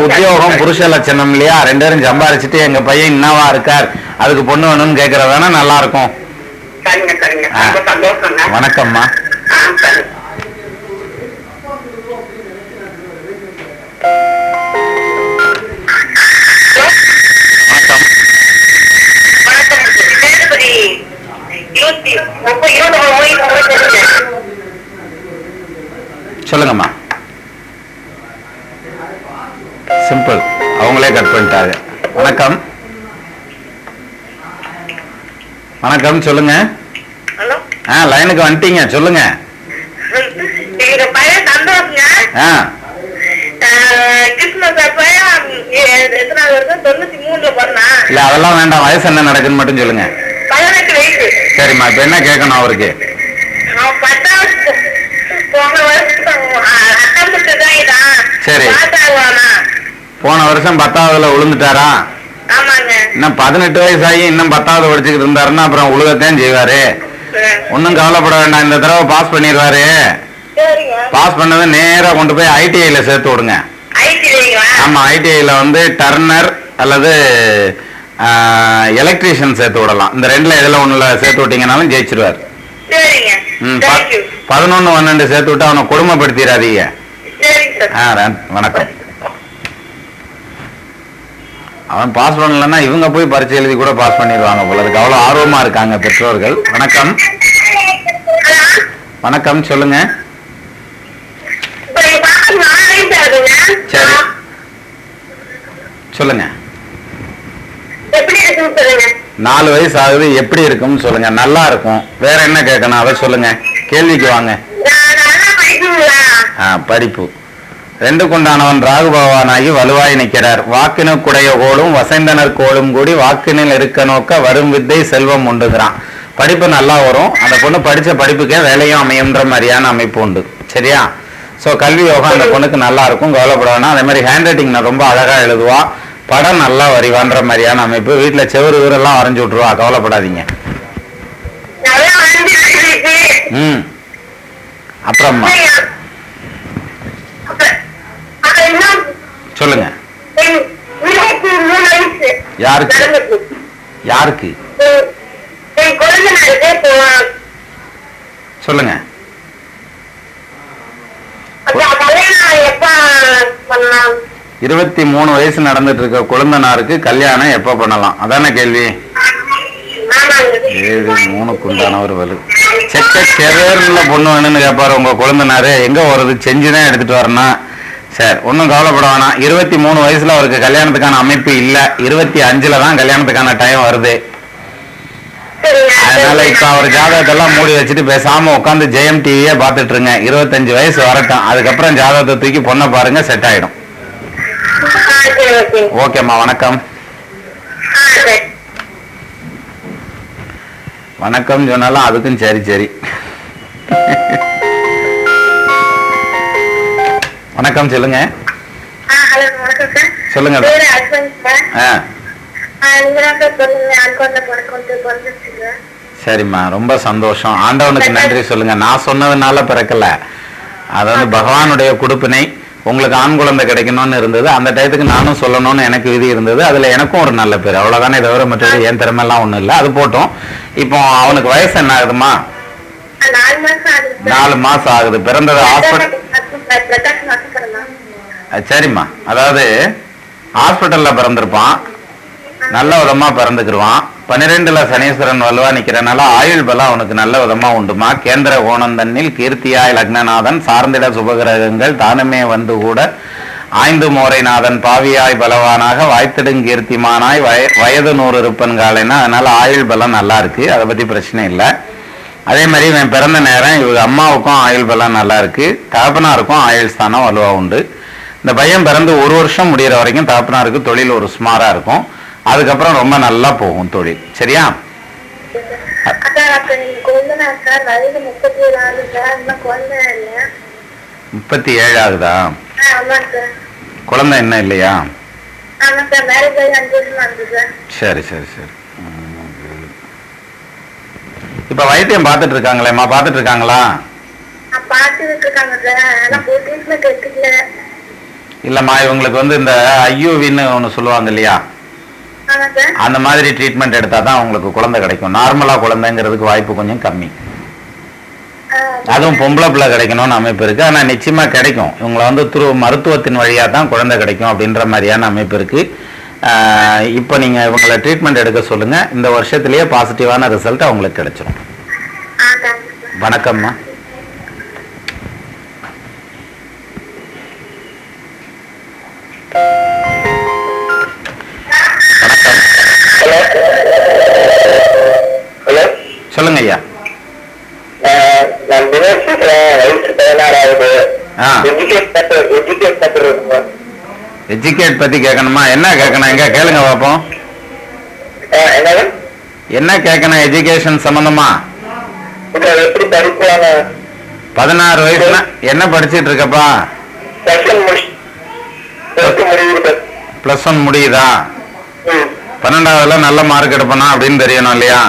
உத்தியோகம் புருஷ லட்சணம் இல்லையா? 2 பேரும் சம்பாரிச்சுட்டு எங்க பையன் என்னவா இருக்கார், அதுக்கு பொண்ணு வேணும்னு கேக்குறதானே நல்லா இருக்கும். வணக்கம்மா. சொல்லுங்கம்மா. சிம்பிள், அவங்களே கட் பண்ணிட்டாங்க. வணக்கம். வணக்கம், சொல்லுங்க. லைனுக்கு வந்துட்டீங்க, சொல்லுங்க. இல்ல அதெல்லாம் வேண்டாம், வயசு என்ன நடக்குன்னு மட்டும் சொல்லுங்க. சரிம்மா, இப்ப என்ன கேட்கணும் அவருக்கு? சரி, போன வருஷம் 10ஆவதுல விழுந்துட்டாரா? இன்னும் 18 வயசாகி இன்னும் 10ஆவது படிச்சுக்கிட்டு இருந்தாருன்னா அப்புறம் உழுகத்தான் செய்வாரு. ஒன்னும் கவலைப்பட வேண்டாம், இந்த தடவை பாஸ் பண்ணிடுவாரு. பாஸ் பண்ணது நேரா கொண்டு போய் ITIல சேர்த்து விடுங்க. ஆமா, ITIல வந்து டர்னர் அல்லது எலக்ட்ரீஷியன் சேர்த்து விடலாம். இந்த 2ல எதுல ஒண்ணுல சேர்த்து விட்டீங்கன்னாலும் ஜெயிச்சிருவார். 11, 12 சேர்த்து விட்டு அவனை கொடுமைப்படுத்திடாதீங்க. வணக்கம். அவன் பாஸ் பண்ணலன்னா இவங்க போய் பரீட்சை எழுதி கூட பாஸ் பண்ணிடுவாங்க போல இருக்கு. அவ்வளவு ஆர்வமா இருக்காங்க பெற்றோர்கள். வணக்கம். வணக்கம், சொல்லுங்க. சரி, சொல்லுங்க. 4 வயசு ஆகுது, எப்படி இருக்கும்னு சொல்லுங்க. நல்லா இருக்கும். வேற என்ன கேட்கணும் அதை சொல்லுங்க. கேள்விக்கு வாங்க. படிப்பு. 2 ராகு பகவானாகி வலுவாய் நிற்கிறார். வாக்கினுக்குடைய கோளும் வசைந்தனர் கோளும் கூடி வாக்கினில் இருக்க நோக்க வரும் வித்தை செல்வம் உண்டுகிறான். படிப்பு நல்லா வரும். அந்த பொண்ணு படிச்ச படிப்புக்கே வேலையும் அமையுன்ற மாதிரியான அமைப்பு உண்டு. சரியா? ஸோ கல்வி யோகம் அந்த பொண்ணுக்கு நல்லா இருக்கும், கவலைப்பட வேணாம். அதே மாதிரி ஹேண்ட் ரைட்டிங் ரொம்ப அழகா எழுதுவா, படம் நல்லா வரைவான்ற மாதிரியான அமைப்பு. வீட்டுல செவரு ஊரெல்லாம் வரைஞ்சு விட்டுருவா, கவலைப்படாதீங்க. அப்புறம்மா சொல்லுங்க. யாருக்கு? யாருக்கு சொல்லுங்க. 23 வயசு நடந்துட்டு இருக்க குழந்தனாருக்கு கல்யாணம் எப்ப பண்ணலாம், அதான கேள்வி? 7-3 உண்டானவர் வலு. செக்க செவேர்ல பொண்ணு வேணும்னு கேட்பாரு உங்க குழந்தனாரு. எங்க வருது, செஞ்சுதான் எடுத்துட்டு வரணும். சரி, ஒன்னும் கவலைப்பட வேணாம். 23 வயசுல அவருக்கு கல்யாணத்துக்கான அமைப்பு இல்ல. 25ல தான் கல்யாணத்துக்கான டைம் வருது. அதனால இப்ப அவர் ஜாதகத்தெல்லாம் மூடி வச்சுட்டு பேசாம உட்காந்து ஜெயம் டிவியே பாத்துட்டு இருங்க. 25 வயசு வரட்டும், அதுக்கப்புறம் ஜாதகத்தை தூக்கி பொண்ணை பாருங்க, செட் ஆயிடும். ஓகேம்மா, வணக்கம். வணக்கம் சொன்னாலும் அதுக்கும் சரி சரி. வணக்கம், சொல்லுங்க. சொல்லுங்க. சரிம்மா, ரொம்ப சந்தோஷம். ஆண்டவனுக்கு நன்றி சொல்லுங்க. நான் சொன்னதுனால பிறக்கல, அது வந்து பகவானுடைய கொடுப்பினை. உங்களுக்கு ஆண் குழந்தை கிடைக்கணும்னு இருந்தது, அந்த டயத்துக்கு நானும் சொல்லணும்னு எனக்கு விதி இருந்தது. அதுல எனக்கும் ஒரு நல்ல பேர், அவ்வளவுதானே தவிர மற்றது என் திறமை எல்லாம் ஒண்ணும் இல்லை. அது போட்டோம். இப்போ அவனுக்கு வயசு என்ன ஆகுதுமா? 4 மாசம் ஆகுது. பிறந்தது ஹாஸ்பிட்டல். சரிம்மா, அதாவது ஹாஸ்பிட்டல்ல பிறந்திருப்பான், நல்ல விதமா பிறந்துக்கிடுவான். 12ல சனீஸ்வரன் வலுவா நிக்கிறனால ஆயுள் பலம் அவனுக்கு நல்ல விதமா உண்டுமா. கேந்திர கோணம் தன்னில் கீர்த்தியாய் லக்னநாதன் சார்ந்திட சுபகிரகங்கள் தானுமே வந்து கூட ஆய்ந்து மோரைநாதன் பாவியாய் பலவானாக வாய்த்திடும் கீர்த்திமானாய் வயது 100 இருப்பன்காலைன்னா. அதனால ஆயுள் பலம் நல்லா இருக்கு, அதை பத்தி பிரச்சனை இல்லை. அதே மாதிரி இவன் பிறந்த நேரம் இவங்க அம்மாவுக்கும் ஆயுள் பலம் நல்லா இருக்கு, தகப்பனாருக்கும் ஆயுள் ஸ்தானம் வலுவா உண்டு. இந்த பையன் பிறந்து 1 வருஷம் முடிகிற வரைக்கும் தகப்பனாருக்கு தொழில் ஒரு சுமாரா இருக்கும். அதுக்கப்புறம் ரொம்ப நல்லா போகும் தொழில். சரியா? 37 ஆகுதா? குழந்தை என்ன இல்லையா? சரி சரி சரி. இப்ப வைத்தியம் பாத்துட்டு இருக்காங்களேம்மா, பாத்துட்டு இருக்காங்களா? இல்லம்மா, இவங்களுக்கு வந்து இந்த ஐயூவின்னு ஒன்று சொல்லுவாங்க இல்லையா, அந்த மாதிரி ட்ரீட்மெண்ட் எடுத்தா தான் உங்களுக்கு குழந்தை கிடைக்கும். நார்மலா குழந்தைங்கிறதுக்கு வாய்ப்பு கொஞ்சம் கம்மி. அதுவும் பொம்பளை பிள்ளை கிடைக்கணும்னு அமைப்பு இருக்கு. ஆனா நிச்சயமா கிடைக்கும். இவங்களை வந்து மருத்துவத்தின் வழியா தான் குழந்தை கிடைக்கும் அப்படின்ற மாதிரியான அமைப்பு இருக்கு. இப்போ நீங்க இவங்களை ட்ரீட்மெண்ட் எடுக்க சொல்லுங்க. இந்த வருஷத்திலேயே பாசிட்டிவான ரிசல்ட் அவங்களுக்கு கிடைச்சிடும். வணக்கம்மா. சொல்லுங்க ஐயா. எஜுகேட் பத்தி கேட்கணுமா? என்ன கேட்கணும்? எங்க கேளுங்க பாப்போம். என்ன கேட்கணும் எஜுகேஷன் சம்பந்தமா? 16 வயசுல என்ன படிச்சிட்டு இருக்கப்பா? +1 முடியுதா? 12வதுல நல்ல மார்க் எடுப்பனா அப்படின்னு தெரியணும் இல்லையா?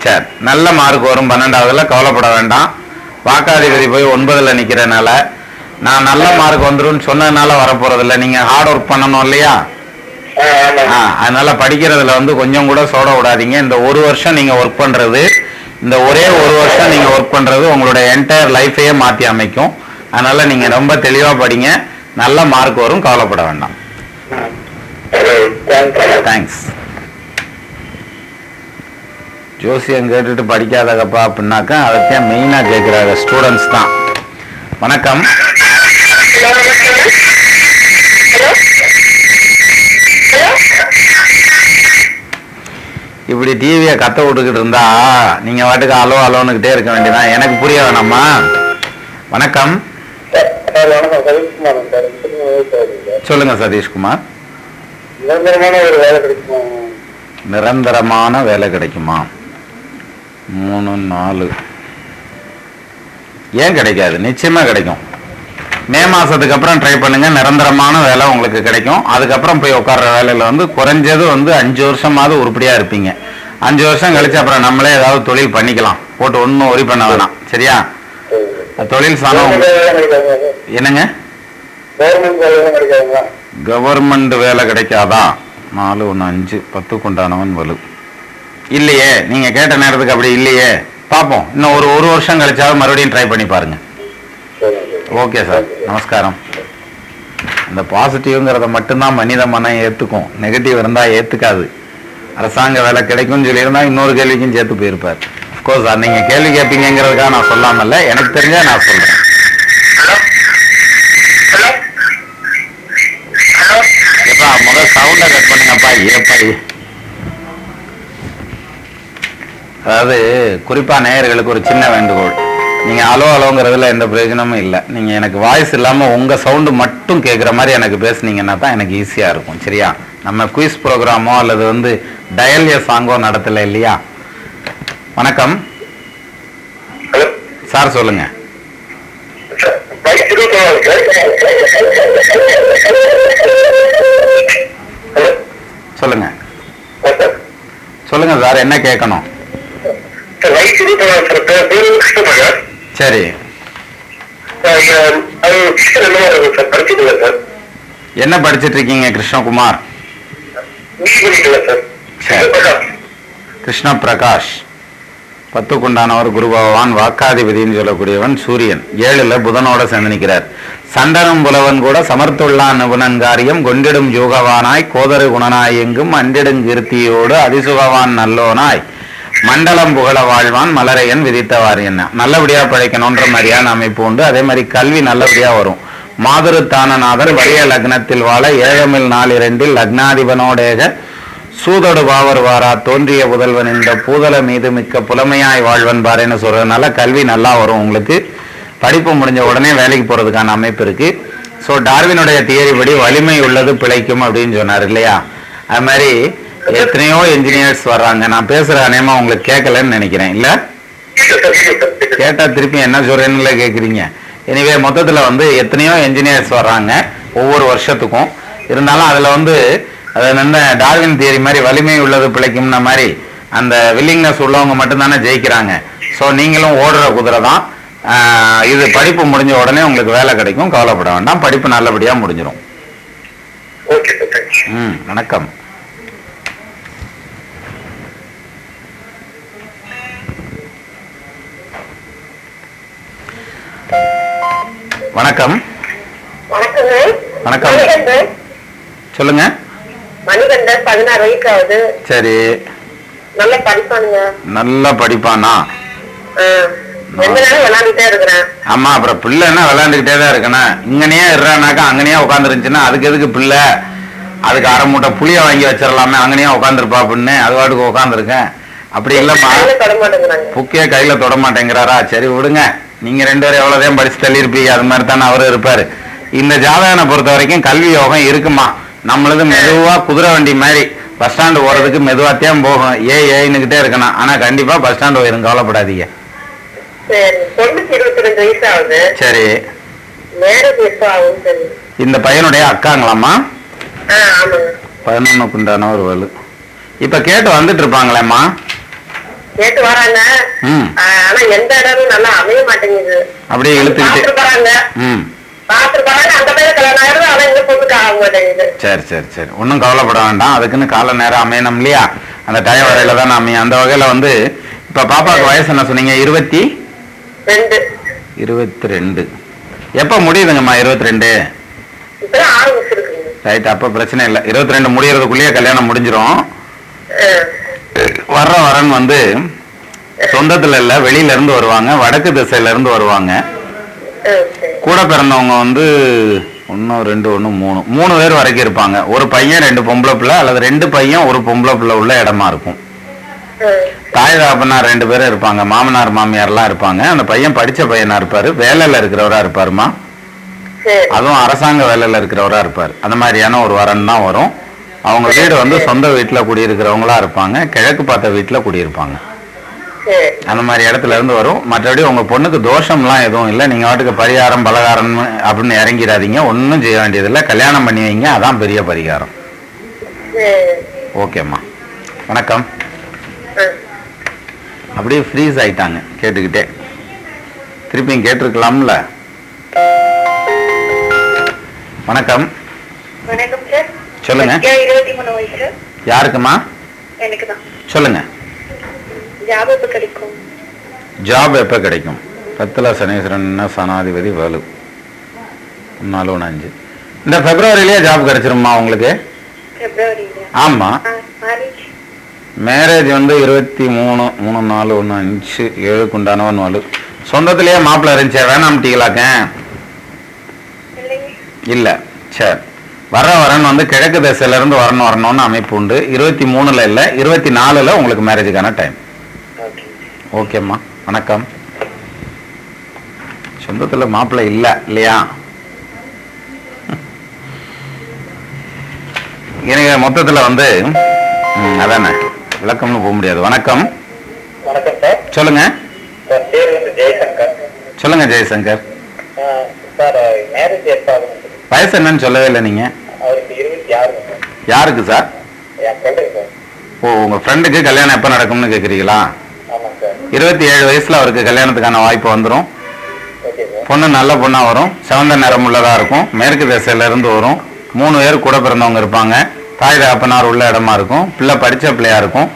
சரி, நல்ல மார்க் வரும் 12வதுல, கவலைப்பட வேண்டாம். வாக்காதிபதி போய் 9ல் நிக்கிறனால நான் நல்ல மார்க் வந்துடும் சொன்னதுனால வரப்போறது இல்லை. நீங்க ஹார்ட் ஒர்க் பண்ணணும் இல்லையா? அதனால படிக்கிறதுல வந்து கொஞ்சம் கூட சோட விடாதீங்க. இந்த ஒரு வருஷம் நீங்க ஒர்க் பண்றது, இந்த ஒரே ஒரு வருஷம் நீங்க ஒர்க் பண்றது உங்களுடைய என்டையர் லைஃபையே மாத்தி அமைக்கும். அதனால நீங்க ரொம்ப தெளிவா படிங்க, நல்ல மார்க் வரும், கவலைப்பட வேண்டாம். தேங்க்ஸ். ஜோசியம் கேட்டுட்டு படிக்காதகப்பா அப்படின்னாக்கா அதைத்தான் மெயினா கேட்கிறாங்க ஸ்டூடெண்ட்ஸ் தான். வணக்கம். இப்படி டிவியை கத்த விட்டுக்கிட்டு இருந்தா நீங்க வாட்டுக்கு அலோ அலோன்னுக்கிட்டே இருக்க வேண்டியதான். எனக்கு புரிய வேணாமா? வணக்கம். சொல்லுங்க சதீஷ்குமார். நிரந்தரமான வேலை கிடைக்குமா? 3 4 ஏன் கிடைக்காது? நிச்சயமா கிடைக்கும். மே மாசத்துக்கு அப்புறம் ட்ரை பண்ணுங்க, நிரந்தரமான வேலை உங்களுக்கு கிடைக்கும். அதுக்கப்புறம் போய் உட்கார்ற வேலையில வந்து குறைஞ்சது வந்து 5 வருஷமாவது உருப்படியா இருப்பீங்க. 5 வருஷம் கழிச்சு அப்புறம் நம்மளே ஏதாவது தொழில் பண்ணிக்கலாம். போட்டு ஒன்றும் ஒரி பண்ண வேணாம். சரியா? தொழில் சாணம் என்னங்க? கவர்மெண்ட் வேலை கிடைக்காதா? 4 1 5 10 கொண்டானவன் வலு இல்லையே. நீங்க கேட்ட நேரத்துக்கு அப்படி இல்லையே. பார்ப்போம், இன்னும் ஒரு வருஷம் கழிச்சாவது மறுபடியும் ட்ரை பண்ணி பாருங்க. ஓகே சார், நமஸ்காரம். இந்த பாசிட்டிவ்ங்கிறத மட்டும்தான் மனித மனம் ஏற்றுக்கும், நெகட்டிவ் இருந்தால் ஏற்றுக்காது. அரசாங்க வேலை கிடைக்கும்னு சொல்லியிருந்தா இன்னொரு கேள்விக்கும் சேர்த்து போயிருப்பார். அஃப்கோர்ஸ் சார், நீங்கள் கேள்வி கேட்பீங்கிறதுக்காக நான் சொல்லாமல்ல, எனக்கு தெரிஞ்சா நான் சொல்கிறேன். எப்பா முதல் சவுண்டை கட் பண்ணுங்கப்பா. ஏப்பா, அதாவது குறிப்பாக நேயர்களுக்கு ஒரு சின்ன வேண்டுகோள். நீங்கள் அலோ அலோங்கிறதுல எந்த பிரயோஜனமும் இல்லை. நீங்கள் எனக்கு வாய்ஸ் இல்லாமல் உங்கள் சவுண்டு மட்டும் கேட்குற மாதிரி எனக்கு பேசுனீங்கன்னா தான் எனக்கு ஈஸியாக இருக்கும். சரியா? நம்ம குயிஸ் ப்ரோக்ராமோ அல்லது வந்து டயல் எ சாங்கோ நடத்தலை இல்லையா? வணக்கம் சார், சொல்லுங்க. சொல்லுங்க சொல்லுங்க சார், என்ன கேட்கணும்? சரி, என்ன படிச்சிட்டு இருக்கீங்க கிருஷ்ணகுமார்? கிருஷ்ண பிரகாஷ். 10 குண்டானவர் குரு பகவான், வாக்காதிபதினு சொல்லக்கூடியவன் சூரியன். 7ல் புதனோட சேர்ந்து நிற்கிறார். சண்டனும் புலவன் கூட சமர்த்துள்ளான் நிபுணன் காரியம் கொண்டிடும் யோகவானாய் கோதரு குணனாய் எங்கும் அண்டிடும் கீர்த்தியோடு அதிசுகவான் நல்லோனாய் மண்டலம் புகழ வாழ்வான் மலரையன் விதித்தவார். என்ன நல்லபடியா பழைக்கணும்ன்ற மாதிரியான அமைப்பு உண்டு. அதே மாதிரி கல்வி நல்லபடியா வரும். மாதுருத்தானநாதன் வரிய லக்னத்தில் வாழ 7 4 2 லக்னாதிபனோடேக சூதொடு பாவர் வாரா தோன்றிய புதல்வன் இந்த பூதல மீது மிக்க புலமையாய் வாழ்வன் பாருன்னு சொல்றதுனால கல்வி நல்லா வரும் உங்களுக்கு. படிப்பு முடிஞ்ச உடனே வேலைக்கு போறதுக்கான அமைப்பு இருக்கு. ஸோ டார்வினுடைய தியரி படி வலிமை உள்ளது பிழைக்கும் அப்படின்னு சொன்னார் இல்லையா? அது மாதிரி எத்தனையோ என்ஜினியர்ஸ் வர்றாங்க. நான் பேசுற அநேகமா உங்களுக்கு கேட்கலன்னு நினைக்கிறேன். இல்ல கேட்டா திருப்பி என்ன சொல்றேன்னு கேட்குறீங்க. எனிவே மொத்தத்தில் வந்து எத்தனையோ என்ஜினியர்ஸ் வர்றாங்க ஒவ்வொரு வருஷத்துக்கும். இருந்தாலும் அதில் வந்து அது என்ன டார்வின் தியரி மாதிரி வலிமை உள்ளது பிழைக்கும்ன மாதிரி அந்த வில்லிங்னஸ் உள்ளவங்க மட்டும்தானே ஜெயிக்கிறாங்க. ஸோ நீங்களும் ஓடுற குதிரை தான். இது படிப்பு முடிஞ்ச உடனே உங்களுக்கு வேலை கிடைக்கும், கவலைப்பட வேண்டாம். படிப்பு நல்லபடியா முடிஞ்சிடும். வணக்கம். வணக்கம். வணக்கம். சொல்லுங்க. மணிகண்டன் 16 வயசு ஆகுது. சரி. நல்ல படிப்பானுங்க. நல்ல படிப்பானா? விளையாண்டுட்டே இருக்கிறேன். ஆமா, அப்புறம் பிள்ளை என்ன விளையாண்டுகிட்டே தான் இருக்கணும். இங்கனையே இருறானாக்கா அங்கனையே உட்காந்துருந்துச்சுன்னா அதுக்கு எதுக்கு பிள்ளை? அதுக்கு அரை மூட்டை புளிய வாங்கி வச்சிடலாமே, அங்கனையே உட்காந்துருப்பா அப்படின்னு அது வாட்டுக்கு உட்காந்துருக்கேன். அப்படி இல்லம்மா, புக்கிய கையில தொட மாட்டேங்கிறாரா? சரி விடுங்க, நீங்க 2 பேரும் எவ்வளவுதான் படிச்சு தள்ளி இருப்பீங்க, அது மாதிரி தானே அவரும் இருப்பாரு. இந்த ஜாதகனை பொறுத்த வரைக்கும் கல்வி யோகம் இருக்குமா. நம்மளது மெதுவா குதிரை வண்டி மாதிரி பஸ் ஸ்டாண்டு போறதுக்கு மெதுவாத்தியம் போகும். ஏன்னுகிட்டே இருக்கணும். ஆனா கண்டிப்பா பஸ் ஸ்டாண்டு போயிரும், கவலைப்படாதீங்க. சரி. இந்த பையனுடைய அக்காங்களாம்மா? 11 குண்டான ஒரு வலு. இப்ப கேட்டு வந்துட்டு இருப்பாங்களேம்மா? கேட்டு வராங்க. ஆனா எந்த இடமும் நல்லா அமைய மாட்டேங்குது. அப்படியே இழுத்துக்கிட்டு சரி சரி சரி, ஒன்னும் கவலைப்பட வேண்டாம். அதுக்குன்னு கால நேரம் அமையணும் இல்லையா? அந்த டைம் வரையில தான் அமையும். அந்த வகையில வந்து இப்ப பாப்பாக்கு வயசு என்ன சொன்னீங்க? 22. எப்ப முடியுதுங்கம்மா 22? ரைட், அப்ப பிரச்சனை இல்லை. 22 முடியறதுக்குள்ளேயே கல்யாணம் முடிஞ்சிடும். வரன் வந்து சொந்தத்துல இல்ல, வெளியில இருந்து வருவாங்க, வடக்கு திசையில இருந்து வருவாங்க. கூட பிறந்தவங்க வந்து 1 2 1 3 பேர் வரைக்கும் இருப்பாங்க. ஒரு பையன் 2 பொம்பளை பிள்ளை, அல்லது 2 பையன் 1 பொம்பளை பிள்ளை உள்ள இடமா இருக்கும். தாய் தகப்பனார் 2 பேரும் இருப்பாங்க, மாமனார் மாமியார்லாம் இருப்பாங்க. அந்த பையன் படிச்ச பையனா இருப்பாரு, வேலையில இருக்கிறவரா இருப்பாருமா. அதுவும் அரசாங்க வேலையில இருக்கிறவரா இருப்பாரு. அந்த மாதிரியான ஒரு வரன் தான் வரும். அவங்க வீடு வந்து சொந்த வீட்டுல குடியிருக்கிறவங்களா இருப்பாங்க, கிழக்கு பார்த்த வீட்டுல குடியிருப்பாங்க. அந்த மாதிரி இடத்துல இருந்து வரும். மற்றபடி உங்க பொண்ணுக்கு தோஷம்லாம் எதுவும் இல்லை. நீங்க வாட்டுக்கு பரிகாரம் பலகாரம் அப்படின்னு இறங்கிடாதீங்க. ஒன்னும் செய்ய வேண்டியதில்லை. கல்யாணம் பண்ணி வைங்க, அதான் பெரிய பரிகாரம். ஓகேம்மா, வணக்கம். அப்படியே ஃப்ரீஸ் ஆயிட்டாங்க கேட்டுக்கிட்டே. திருப்பியும் கேட்டிருக்கலாம்ல. வணக்கம். சொல்லுங்க. யாருக்குமா? சொல்லுங்க. ஜாப் எப்ப கிடைக்கும்? 10ல சனீஸ்வரன் சனாதிபதி வலு 4 1 5. இந்த பிப்ரவரியிலேயே ஜாப் கிடைச்சிருமா உங்களுக்கு? ஆமா. மேரேஜ் வந்து 23 3 4 1 5 7 குண்டானவன் வலு. சொந்தத்திலேயே மாப்பிள்ள இருந்துச்சே, வேணாம்ட்டீங்களாக்க? இல்ல. சரி, வரன் வந்து கிழக்கு திசையில இருந்து வரணும்னு அமைப்பு உண்டு. 23ல இல்ல, 24ல உங்களுக்கு மேரேஜுக்கான டைம். ஓகேம்மா, வணக்கம். சொந்தத்துல மாப்பிள்ளை இல்ல இல்லையா? எனக்கு மொத்தத்துல வந்து அதானே விளக்கம்னு போக முடியாது. வணக்கம். சொல்லுங்க. சொல்லுங்க ஜெயசங்கர். வயசு என்னன்னு சொல்லவே இல்லை நீங்க. யாருக்கு சார்? ஓ, உங்க ஃப்ரெண்டுக்கு கல்யாணம் எப்ப நடக்கும்னு கேக்குறீங்களா? 27 வயசுல அவருக்கு கல்யாணத்துக்கான வாய்ப்பு வந்துடும். பொண்ணு நல்ல பொண்ணா வரும், சிவந்த நிறம் உள்ளதா இருக்கும், மேற்கு திசையில இருந்து வரும். 3 பேர் கூட பிறந்தவங்க இருப்பாங்க. தாய் தகப்பனார் உள்ள இடமா இருக்கும். பிள்ளை படிச்ச பிள்ளையா இருக்கும்.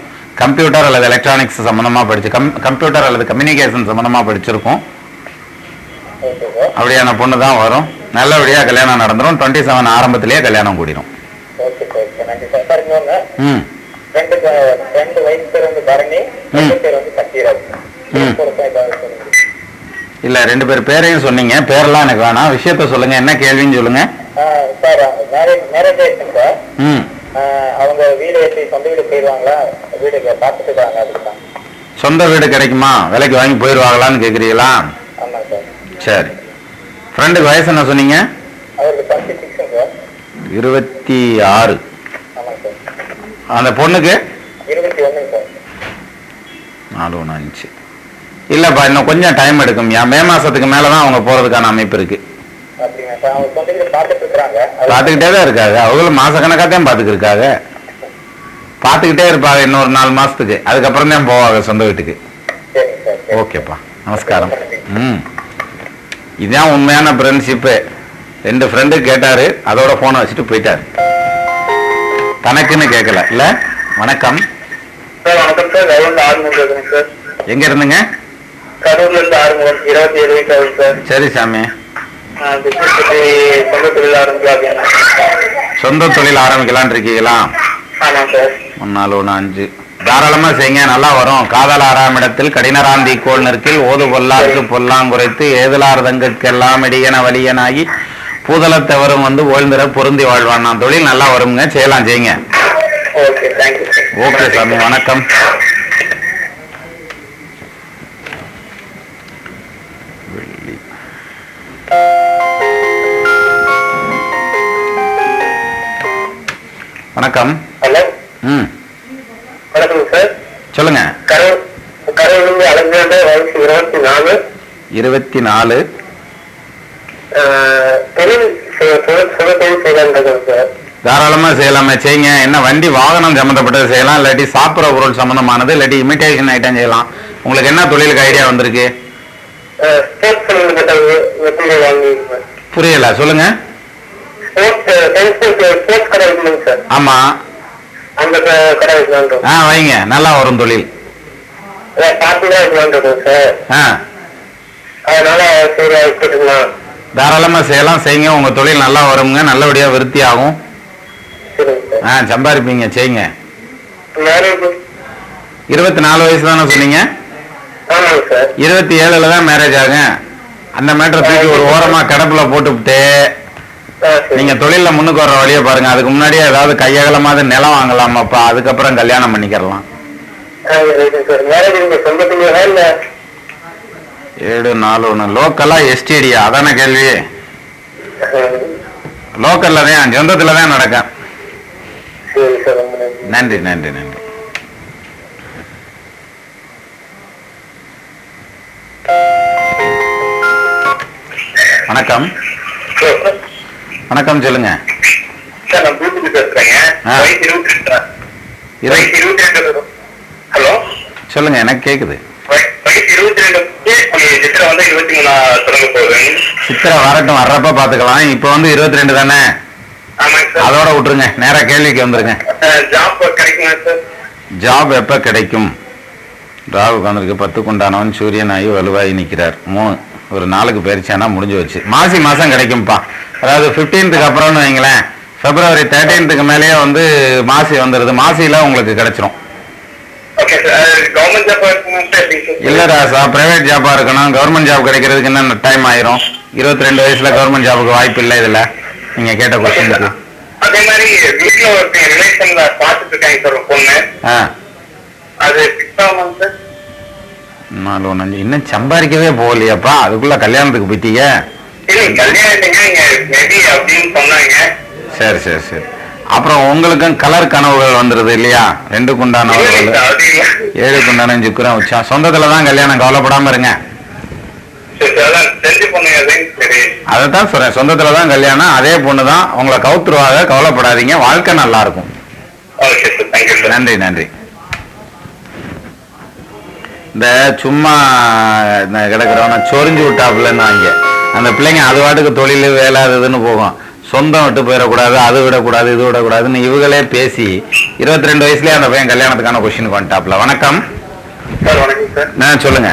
கம்ப்யூட்டர் அல்லது எலக்ட்ரானிக்ஸ் சம்பந்தமா படிச்சு கம்ப்யூட்டர் அல்லது கம்யூனிகேஷன் சம்பந்தமா படிச்சிருக்கும். அப்படியான பொண்ணு தான் வரும். நல்லபடியா கல்யாணம் நடந்துடும். 27 ஆரம்பத்திலேயே கல்யாணம் கூடிடும். இல்ல, 2 பேர் பேரையும் சொன்னீங்க. பேரெல்லாம் எனக்கு வேணாம், விஷயத்த சொல்லுங்க. என்ன கேள்வின்னு சொல்லுங்க. சொந்த வீடு கிடைக்குமா? விலைக்கு வாங்கி போயிருவாங்களான்னு கேக்குறீங்களா? சரி. ஃப்ரெண்டுக்கு வயசு என்ன சொன்னீங்க? 26. அந்த பொண்ணுக்கு 4 1 5. இல்லப்பா, இன்னும் கொஞ்சம் டைம் எடுக்கும். மே மாசத்துக்கு மேலதான் அவங்க போறதுக்கான அமைப்பு இருக்கு. பாத்துக்கிட்டே தான் இருக்காங்க. அவங்களும் மாச கணக்காத்தான் பாத்துக்கிருக்காங்க. பாத்துக்கிட்டே இருப்பாங்க இன்னொரு 4 மாசத்துக்கு. அதுக்கப்புறம் தான் போவாங்க சொந்த வீட்டுக்கு. ஓகேப்பா, நமஸ்காரம். இதுதான் உண்மையான ஃப்ரெண்ட்ஷிப்பு. 2 ஃப்ரெண்டு கேட்டாரு, அதோட போனை வச்சுட்டு போயிட்டாரு. தனக்குன்னு கேட்கல இல்ல. வணக்கம் சார். வணக்கம் சார். கரூர்ல ஆறுமுகம் பேசுறேன் சார். எங்க இருந்துங்க? கரூர்ல இருந்து ஆறுமுகம். 27 வயசு ஆகுது சார். சரி சாமி. பிசினஸ் பத்தி சொந்த தொழில் ஆரம்பிக்கலாம். சொந்த தொழில் ஆரம்பிக்கலான் இருக்கீங்களா? ஆமா சார். 415 தாராளமா செய்யுங்க, நல்லா வரும். காதல் 6ஆம் இடத்தில் கடினராந்தி கோள் நெருக்கில் ஓது பொல்லாருக்கு பொல்லாங்குறைத்து ஏதலார் தங்கற்கெல்லாம் இடியன வலியனாகி பூதலத்தவரும் வந்து ஓய்ந்திர பொருந்தி வாழ்வான். நான் தொழில் நல்லா வருங்க, செய்யலாம், செய்யுங்க. Okay, thank you. ஓகே சாமி, வணக்கம். வணக்கம். ஹலோ. வணக்கம் சார். சொல்லுங்க. கரூர்ல அலெக்சாண்டர், வயசு 24. 24. தொழில் செய்யலாம் சார். தாராளமா செய்யலாமே, செய்யுங்க. என்ன வண்டி வாகனம் சம்பந்தப்பட்டது செய்யலாம், இல்லாட்டி சாப்பிட்ற பொருள் சம்பந்தமானது, இல்லாட்டி இமிட்டேஷன் ஐட்டம் செய்யலாம். உங்களுக்கு என்ன தொழிலுக்கு ஐடியா வந்திருக்கு? புரியல, சொல்லுங்க. ஆமா. வைங்க, நல்லா வரும் தொழில். தாராளமா செய்யலாம், செய்யுங்க. உங்க தொழில் நல்லா வருங்க, நல்லபடியா விருத்தி ஆகும். சம்பாதிப்பீங்க, செய்யுங்க. 24 வயசு தானே சொன்னீங்க? 27ல தான் மேரேஜ் ஆகும். அந்த மேட்டரை தூக்கி ஒரு ஓரமா கடப்புல போட்டுவிட்டு நீங்க தொழில முன்னுக்கு வர்ற வழியை பாருங்க. அதுக்கு முன்னாடியே ஏதாவது கையகலமாவது நிலம் வாங்கலாமாப்பா, அதுக்கப்புறம் கல்யாணம் பண்ணிக்கலாம். 741 லோக்கலா எஸ்டிடியா? அதான கேள்வி. லோக்கல்ல தான், சொந்தத்துல தான் நடக்கும். நன்றி நன்றி நன்றி. வணக்கம். வணக்கம், சொல்லுங்க. சொல்லுங்க, எனக்கு கேக்குது. சித்திரை வரட்டும், வர்றப்ப பாத்துக்கலாம். இப்ப வந்து 22 தானே, அதோட விட்டுருங்க, நேரா கேள்விக்கு வந்துருங்க. ஜாப் எப்ப கிடைக்கும்? ராகு வந்திருக்கு. 10 குண்டானவன் சூரியன் ஆகி வலுவாகி நிற்கிறார். 3 ஒரு நாளுக்கு பயிற்சியானா முடிஞ்சு வச்சு. மாசம் கிடைக்கும்பா. அதாவது 15க்கு அப்புறம்னு வைங்களேன், February 13க்கு மேலேயே வந்து மாசி வந்துடுது. மாசியில உங்களுக்கு கிடைச்சிரும். இல்ல ராசா, பிரைவேட் ஜாபா இருக்கணும். கவர்மெண்ட் ஜாப் கிடைக்கிறதுக்கு என்ன டைம் ஆயிரும். 22 வயசுல கவர்மெண்ட் ஜாபுக்கு வாய்ப்பு இல்லை. இதுல நீங்க கேட்ட கொஸ்டினுக்கு. அதே மாதிரி வீட்டுல ஒரு ரிலேஷன்ல பாத்துட்டு இருக்காங்க சார் ஒரு பொண்ணு. அது 415 இன்னும் சம்பாதிக்கவே போகலையாப்பா, அதுக்குள்ள கல்யாணத்துக்கு போயிட்டீங்க. சரி சரி சரி. அப்புறம் உங்களுக்கும் கலர் கனவுகள் வந்துருது இல்லையா? 2 குண்டானவர்கள், 7 குண்டான சுக்கிரன் உச்சா. சொந்தத்துல தான் கல்யாணம், கவலைப்படாம இருங்க. அதைத்தான் சொல்றேன், சொந்தத்துல தான் கல்யாணம். அதே பொண்ணுதான் உங்களை கவுத்துருவாங்க, கவலைப்படாதீங்க. வாழ்க்கை நல்லா இருக்கும். நன்றி நன்றி. இந்த சும்மா கிடக்கிறவன சொரிஞ்சு விட்டாப்புலன்னு வாங்க, அந்த பிள்ளைங்க அது வாட்டுக்கு தொழில் வேலை அதுன்னு போகும். சொந்தம் விட்டு போயிடக்கூடாது, அது விடக்கூடாது, இது விடக்கூடாதுன்னு இவங்களே பேசி 22 வயசுலயே அந்த பையன் கல்யாணத்துக்கான கொஸ்டினுக்கு வந்துட்டாப்ல. வணக்கம் சார். வணக்கம் சார். சொல்லுங்க.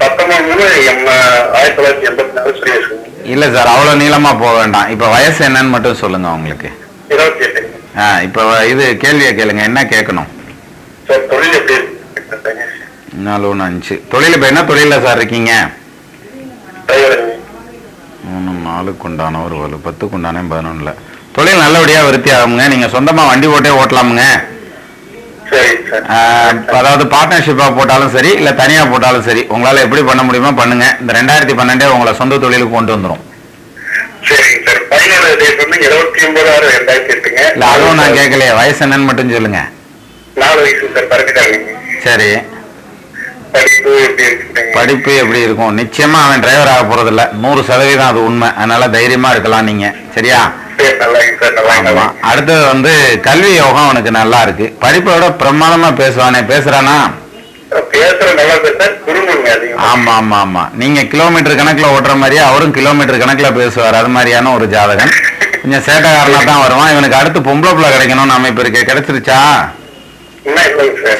1984 இல்ல சார், அவ்வளவு நீளமா போக வேண்டாம். இப்ப வயசு என்னன்னு மட்டும் சொல்லுங்க உங்களுக்கு. 28. இப்ப இது கேள்வியை கேளுங்க, என்ன கேட்கணும்? சார் தொழில் எப்படி? 415 தொழில். இப்ப என்ன தொழில சார் இருக்கீங்க? 3 4 குண்டான ஒரு 10 குண்டானே 11. தொழில் நல்லபடியா விருத்தி ஆகுங்க. நீங்க சொந்தமா வண்டி ஓட்டே ஓட்டலாமுங்க. அதாவது பார்ட்னர்ஷிப்பா போட்டாலும் சரி, இல்ல தனியா போட்டாலும் சரி, உங்களால எப்படி பண்ண முடியுமோ பண்ணுங்க. இந்த 2012 உங்களை சொந்த தொழிலுக்கு கொண்டு வந்துடும். இல்ல அதுவும் நான் கேட்கலையே, வயசு என்னன்னு மட்டும் சொல்லுங்க. 4 வயசு சார். சரி. படிப்பு எப்படி இருக்கும்? நிச்சயமா அவன் டிரைவர் ஆக போறது இல்ல, 100% அது உண்மை. அதனால தைரியமா இருக்கலாம் நீங்க. சரியா? அடுத்தது வந்து கல்வி யோகம் அவனுக்கு நல்லா இருக்கு. படிப்பை விட பிரமாதமா பேசுவானே, பேசுறானா? பேசுற நல்லா பேச குறும்புங்க. ஆமா ஆமா ஆமா, நீங்க கிலோமீட்டர் கணக்குல ஓட்டுற மாதிரியே அவரும் கிலோமீட்டர் கணக்குல பேசுவார். அது மாதிரியான ஒரு ஜாதகம். கொஞ்சம் சேட்டைக்காரனா தான் வருவான். இவனுக்கு அடுத்து பொம்பளை பிள்ளை கிடைக்கணும்னு அமைப்பு இருக்கு. கிடைச்சிருச்சா?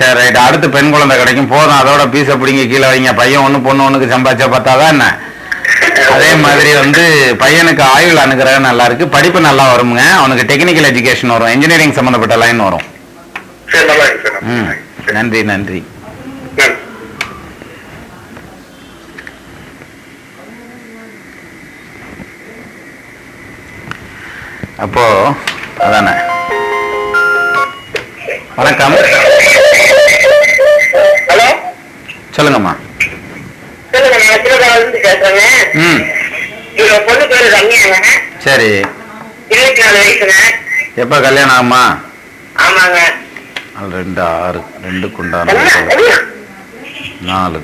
சரி ரைட். அடுத்து பெண் குழந்தை கிடைக்கும். போதும், அதோட பீஸை பிடிங்க கீழே வைங்க. பையன் ஒண்ணு பொண்ணு ஒண்ணுக்கு சம்பாதிச்சா பார்த்தாதான் என்ன. அதே மாதிரி பையனுக்கு ஆயுள் அனுகிரகம் நல்லா இருக்கு. படிப்பு நல்லா வருங்க. அவனுக்கு டெக்னிக்கல் எஜுகேஷன் வரும். இன்ஜினியரிங் சம்பந்தப்பட்ட லைன் வரும். நன்றி நன்றி. அப்போ அதானே. வணக்கம். ஹலோ, சொல்லுங்கம்மா. சொல்லுங்க. நான் சிவகாசிலிருந்து பேசுறேங்க. பொண்ணு பேரு ரம்யாங்க. சரி. 24 வயசுங்க. எப்ப கல்யாணம் ஆகுமா? ஆமாங்க. 2 6 2 4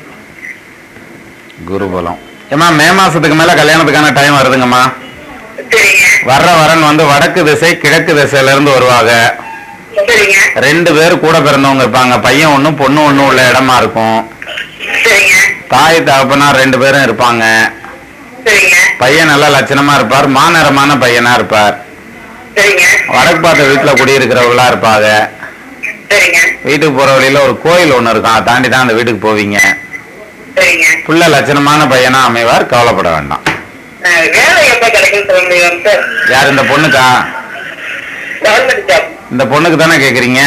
குருபலம். ஏமா மே மாசத்துக்கு மேல கல்யாணத்துக்கான டைம் வருதுங்கம்மா. சரிங்க. வர்ற வரன் வடக்கு திசை கிழக்கு திசையில இருந்து வருவாங்க. சரிங்க. 2 பேர் கூட பிறந்தவங்க இருப்பாங்க. பையன் ஒண்ணும் பொண்ணு ஒண்ணும் உள்ள இடமா இருக்கும். சரிங்க. தாய் தகப்பனார் 2 பேரும் இருப்பாங்க. சரிங்க. பையன் நல்ல லட்சணமா இருப்பார். மாநிறமான பையனா இருப்பார். சரிங்க. வடக்கு பார்த்த வீட்டுல குடியிருக்கிறவங்களா இருப்பாங்க. சரிங்க. வீட்டுக்கு போற வழியில ஒரு கோயில் ஒண்ணு இருக்கும். அதை தாண்டி தான் அந்த வீட்டுக்கு போவீங்க. சரிங்க. புள்ள லட்சணமான பையனா அமைவார். கவலைப்பட வேண்டாம். வேலை எப்ப கிடைக்கும் சொல்ல முடியும் சார்? யார் இந்த பொண்ணுக்கா? Government job. இந்த பொண்ணுக்கு தானே கேக்குறீங்க?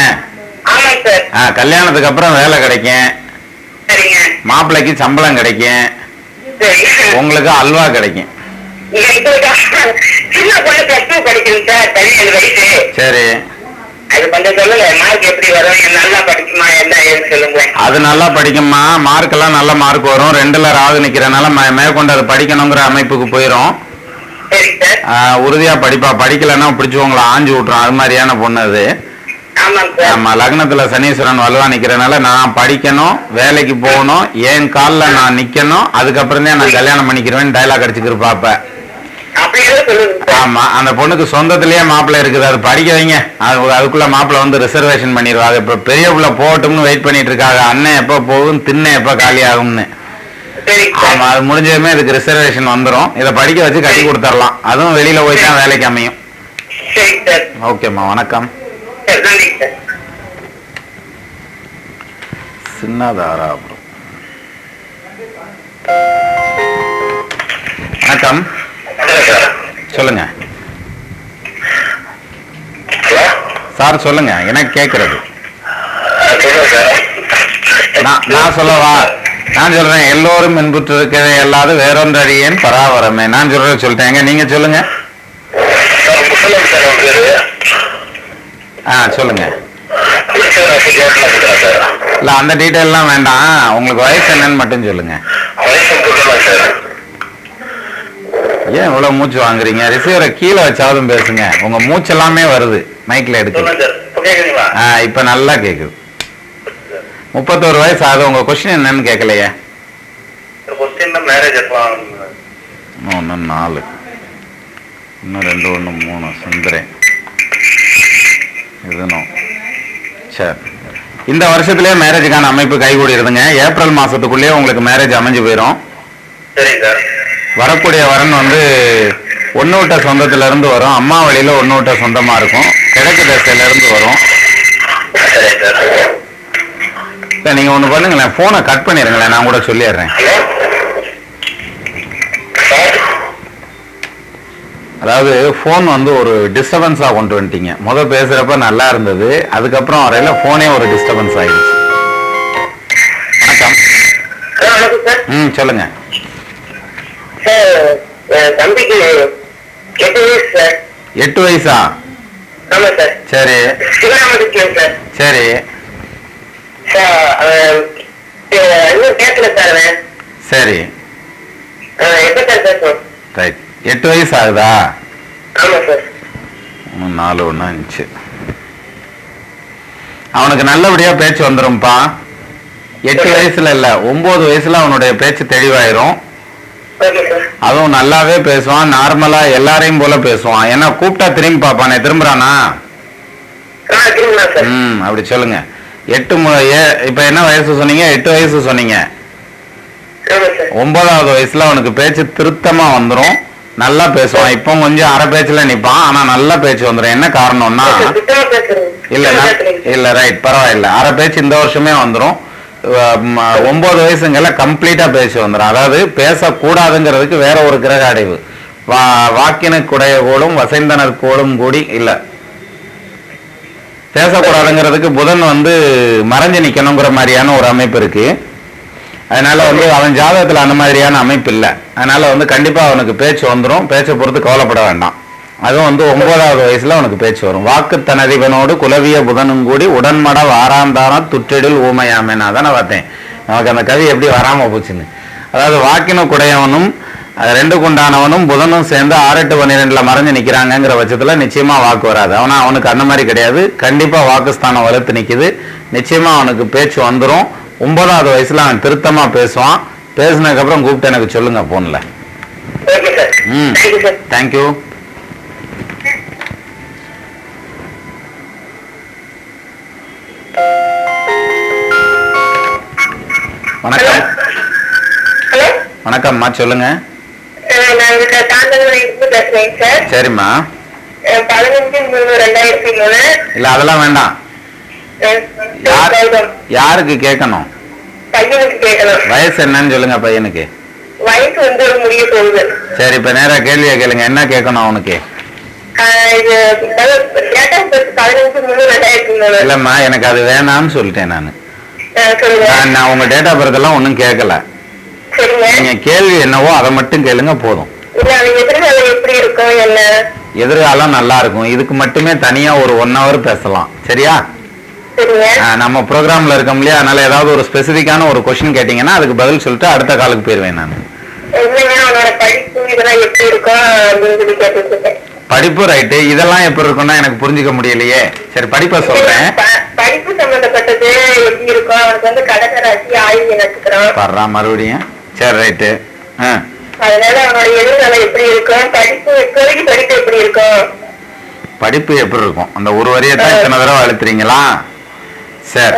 ஆமாங்க சார். கல்யாணத்துக்கு அப்புறம் வேலை கிடைக்கும். சரிங்க. மாப்பிள்ளைக்கு சம்பளம் கிடைக்கும். சரிங்க. உங்களுக்கு அல்வா கிடைக்கும். சின்ன பொண்ணு +2 படிக்கணும் சார். 17 வயசு. சரி. அது கொஞ்சம் சொல்லுங்க. மார்க் எப்படி வரும்? நல்லா படிக்குமா? என்ன ஏது சொல்லுங்க. அது நல்லா படிக்குமா? மார்க் எல்லாம் நல்ல மார்க் வரும். 2ல ராகு நிக்கிறனால மேற்கொண்டு அது படிக்கணுங்கிற அமைப்புக்கு போயிரும். சரிங்க சார். உறுதியா படிப்பா. படிக்கலன்னா பிடிச்சு உங்களை ஆஞ்சு விட்டுரும். அது மாதிரியான பொண்ணு அது. ஆமாங்க சார். ஆமா, லக்னத்துல சனீஸ்வரன் வலுவா நிக்கிறனால நான் படிக்கணும், வேலைக்கு போகணும், என் காலில் நான் நிக்கணும், அதுக்கப்புறம் தான் நான் கல்யாணம் பண்ணிக்கிறேன்னு டைலாக் அடிச்சுக்கிட்டு பாப்ப. ஆமா, அந்த பொண்ணுக்கு சொந்தத்திலேயே மாப்பிள்ளை இருக்குது. அது படிக்க வைங்க. அதுக்குள்ள மாப்பிள்ளை ரிசர்வேஷன் பண்ணிடுவாங்க. இப்ப பெரிய பிள்ளை போகட்டும்னு வெயிட் பண்ணிட்டு இருக்காங்க. அண்ணன் எப்ப போகும், திண்ணை எப்ப காலி ஆகும்னு. ஆமா, அது முடிஞ்சதுமே இதுக்கு ரிசர்வேஷன் வந்துடும். இதை படிக்க வச்சு கட்டி கொடுத்துடலாம். அதுவும் வெளியில போய் தான் வேலைக்கு அமையும். ஓகேம்மா, வணக்கம். சின்னதாராபுரம். வணக்கம், சொல்லுங்க சார். சொல்லுங்க, எனக்கு கேக்குறது. நான் சொல்லவா? நான் சொல்றேன். எல்லோரும் இன்புற்று இருக்கிறது எல்லாது வேறொன்றறியேன் பராவரமே. நான் சொல்லிட்டேங்க. நீங்க சொல்லுங்க. சொல்லுங்க. இல்ல, அந்த டீட்டெயில் எல்லாம் வேண்டாம். உங்களுக்கு வயசு என்னன்னு மட்டும் சொல்லுங்க. ஏன் இவ்வளவு மூச்சு வாங்குறீங்க? ரிசீவரை கீழே வச்சாலும் பேசுங்க. உங்க மூச்சு எல்லாமே வருது மைக்ல எடுக்குது. இப்ப நல்லா கேக்குது. 31 வயசு ஆகுது. உங்க கொஸ்டின் என்னன்னு கேட்கலையே. இன்னும் 4 இன்னும் 2 1 3 சுந்தரேன். இதுனும் சரி. இந்த வருஷத்துலயே மேரேஜுக்கான அமைப்பு கைகூடிடுதுங்க. ஏப்ரல் மாசத்துக்குள்ளேயே உங்களுக்கு மேரேஜ் அமைஞ்சு போயிடும். வரக்கூடிய வரன் ஒன்னூட்ட சொந்தத்துல இருந்து வரும். அம்மா வழியில ஒன்னூட்ட சொந்தமா இருக்கும். கிழக்கு திசையில இருந்து வரும். நீங்க ஒண்ணு பண்ணுங்களேன், போனை கட் பண்ணிருங்களேன். நான் கூட சொல்லிடுறேன். அதாவது போன் ஒரு டிஸ்டர்பன்ஸா கொண்டு வந்துட்டீங்க. பேசுறப்ப நல்லா இருந்தது. அதுக்கப்புறம் வரையில போனே ஒரு டிஸ்டர்பன்ஸ் ஆயிடுச்சு. வணக்கம். சொல்லுங்க. தம்பிக்கு 8 வயசு சார். 8 வயசா? ஆமா சார். சரி சரி. கேட்கல சார். சரி எப்ப சார் பேசணும்? ரைட். 8 வயசு ஆகுதா? ஆமா சார். 4 1 5. அவனுக்கு நல்லபடியா பேச்சு வந்துரும்பா. 8 வயசுல இல்ல, 9 வயசுல அவனுடைய பேச்சு தெளிவாயிரும். அதுவும் நல்லாவே பேசுவான். நார்மலா எல்லாரையும் போல பேசுவான். ஏன்னா கூப்பிட்டா திரும்பி பாப்பானே. திரும்புறானா? அப்படி சொல்லுங்க. இப்ப என்ன வயசு சொன்னீங்க? 8 வயசு சொன்னீங்க. 9வது வயசுல அவனுக்கு பேச்சு திருத்தமா வந்துரும், நல்லா பேசுவான். இப்போ கொஞ்சம் அரை பேச்சுல நிப்பான், ஆனா நல்லா பேச்சு வந்துடும். என்ன காரணம்னா இல்ல ரைட் பரவாயில்ல, அரை பேச்சு இந்த வருஷமே வந்துடும். 9 வயசுங்கள்ல கம்ப்ளீட்டா பேச்சு வந்துடும். அதாவது பேசக்கூடாதுங்கிறதுக்கு வேற ஒரு கிரக அடைவு. வாக்கினுக்குடைய கோளும் வசைந்தனர் கோளும் கூடி இல்ல பேசக்கூடாதுங்கிறதுக்கு புதன் மறைஞ்சு நிக்கணுங்கிற மாதிரியான ஒரு அமைப்பு இருக்கு. அதனால அவன் ஜாதகத்துல அந்த மாதிரியான அமைப்பு இல்லை. அதனால கண்டிப்பா அவனுக்கு பேச்சு வந்துடும். பேச்சை பொறுத்து கவலைப்பட வேண்டாம். அதுவும் 9வது வயசுல அவனுக்கு பேச்சு வரும். வாக்கு தனதிவனோடு குலவிய புதனும் கூடி உடன்மட வாராந்தான துற்றெடில் ஊமையாமேன்னு அதான பார்த்தேன். நமக்கு அந்த கவி எப்படி வராம போச்சுன்னு. அதாவது வாக்கினு குடையவனும் 2க்கு உண்டானவனும் புதனும் சேர்ந்து 6, 8, 12ல மறைஞ்சு நிக்கிறாங்கிற பட்சத்துல நிச்சயமா வாக்கு வராது. அவனுக்கு அந்த மாதிரி கிடையாது. கண்டிப்பா வாக்குஸ்தானம் வலுத்து நிக்குது. நிச்சயமா அவனுக்கு பேச்சு வந்துடும். 9வது வயசுல அவன் திருத்தமா பேசுவான். பேசினதுக்கு அப்புறம் கூப்பிட்டு எனக்கு சொல்லுங்க போன்ல. தேங்க்யூ. வணக்கம். வணக்கம்மா, சொல்லுங்க. சரிம்மா. 15/3/2003. இல்ல அதெல்லாம் வேண்டாம். யாருக்கு கேட்கணும்? பையனுக்கு கேட்கணும். வயசு என்னன்னு சொல்லுங்க பையனுக்கு. வயசு முடிய போகுது. சரி, இப்ப நேரா கேள்வியை கேளுங்க. என்ன கேட்கணும் அவனுக்கு? இல்லம்மா, எனக்கு அது வேணாம்னு சொல்லிட்டேன் நானு. நான் உங்க டேட் ஆஃப் பர்த் எல்லாம் ஒன்னும் கேட்கல. நீங்க கேள்வி என்னவோ அதை மட்டும் கேளுங்க போதும். எதிர்காலம் நல்லா இருக்கும். இதுக்கு மட்டுமே தனியா ஒரு 1 hour பேசலாம். சரியா? நம்ம ப்ரோக்ராம்ல இருக்கோம் இல்லையா, அதனால ஏதாவது ஒரு ஸ்பெசிபிக்கான ஒரு கொஸ்டின் கேட்டீங்கன்னா அதுக்கு பதில் சொல்லிட்டு அடுத்த காலுக்கு போயிருவேன் நான். படிப்பு ரைட்டு, இதெல்லாம் எப்படி இருக்கும்னா எனக்கு புரிஞ்சுக்க முடியலையே. சரி, படிப்பை சொல்றேன். படிப்பு சம்பந்தப்பட்டது எப்படி இருக்கும்? அவனுக்கு கடகராசி ஆயுத நட்சத்திரம் படுறா மறுபடியும். சரி ரைட்டு. அதனால அவனோட எதிர்காலம் எப்படி இருக்கும்? படிப்பு எப்படி இருக்கும்? படிப்பு எப்படி இருக்கும்? அந்த ஒரு வரியத்தான் இத்தனை தடவை அழுத்துறீங்களா? சரி,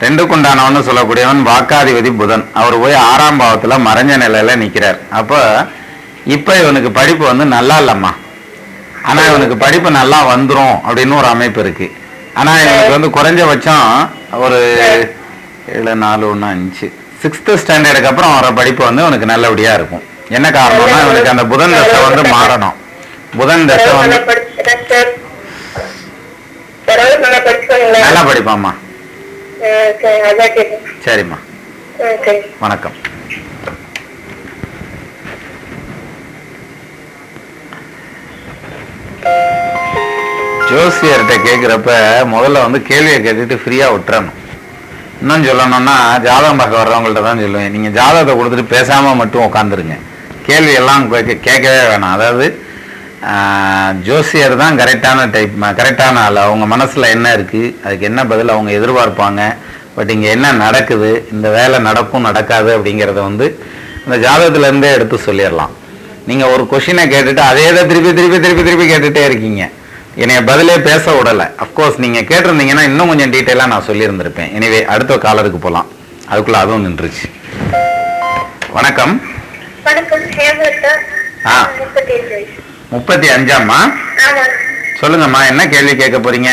2க்கு உண்டானவன்னு சொல்லக்கூடியவன் வாக்காதிபதி புதன். அவர் போய் 6ஆம் பாவத்துல மறைஞ்ச நிலையில நிக்கிறார். அப்ப இப்ப இவனுக்கு படிப்பு நல்லா இல்லம்மா. ஆனா இவனுக்கு படிப்பு நல்லா வந்துரும் அப்படின்னு ஒரு அமைப்பு இருக்கு. ஆனா இவனுக்கு குறைஞ்சபட்சம் ஒரு 7, 4, 1, 5 6th ஸ்டாண்டர்டுக்கு அப்புறம் வர படிப்பு இவனுக்கு நல்லபடியா இருக்கும். என்ன காரணம்னா இவனுக்கு அந்த புதன் தசை மாறணும். புதன் தசை நல்லா படிப்பாம்மா. சரிம்மா, வணக்கம். ஜோசியர்கிட்ட கேட்குறப்ப முதல்ல கேள்வியை கேட்டுட்டு ஃப்ரீயா விட்டுறணும். இன்னும் சொல்லணும்னா ஜாதகம் பார்க்க வர்றவங்கள்ட்ட தான் சொல்லுவேன், நீங்க ஜாதகத்தை கொடுத்துட்டு பேசாம மட்டும் உட்காந்துருங்க. கேள்வி எல்லாம் கேட்கவே வேணாம். அதாவது ஜோசியர் தான் கரெக்டான ஆள். அவங்க மனசுல என்ன இருக்கு, அதுக்கு என்ன பதில் அவங்க எதிர்பார்ப்பாங்க, பட் இங்க என்ன நடக்குது, இந்த வேலை நடக்கும் நடக்காது அப்படிங்கிறத அந்த ஜாதகத்துல இருந்தே எடுத்து சொல்லிடலாம். நீங்க ஒரு கொஸ்டினை கேட்டுட்டு அதே தான் திருப்பி திருப்பி திருப்பி திருப்பி கேட்டுட்டே இருக்கீங்க. என்னைய பதிலே பேச விடலை. அப்கோர்ஸ் நீங்க கேட்டிருந்தீங்கன்னா இன்னும் கொஞ்சம் டீட்டெயிலா நான் சொல்லியிருந்திருப்பேன். எனவே அடுத்த காலருக்கு போகலாம். அதுக்குள்ள அதுவும் நின்றுச்சு. வணக்கம். 35ஆம்மா? சொல்லுங்கம்மா, என்ன கேள்வி கேட்க போறீங்க?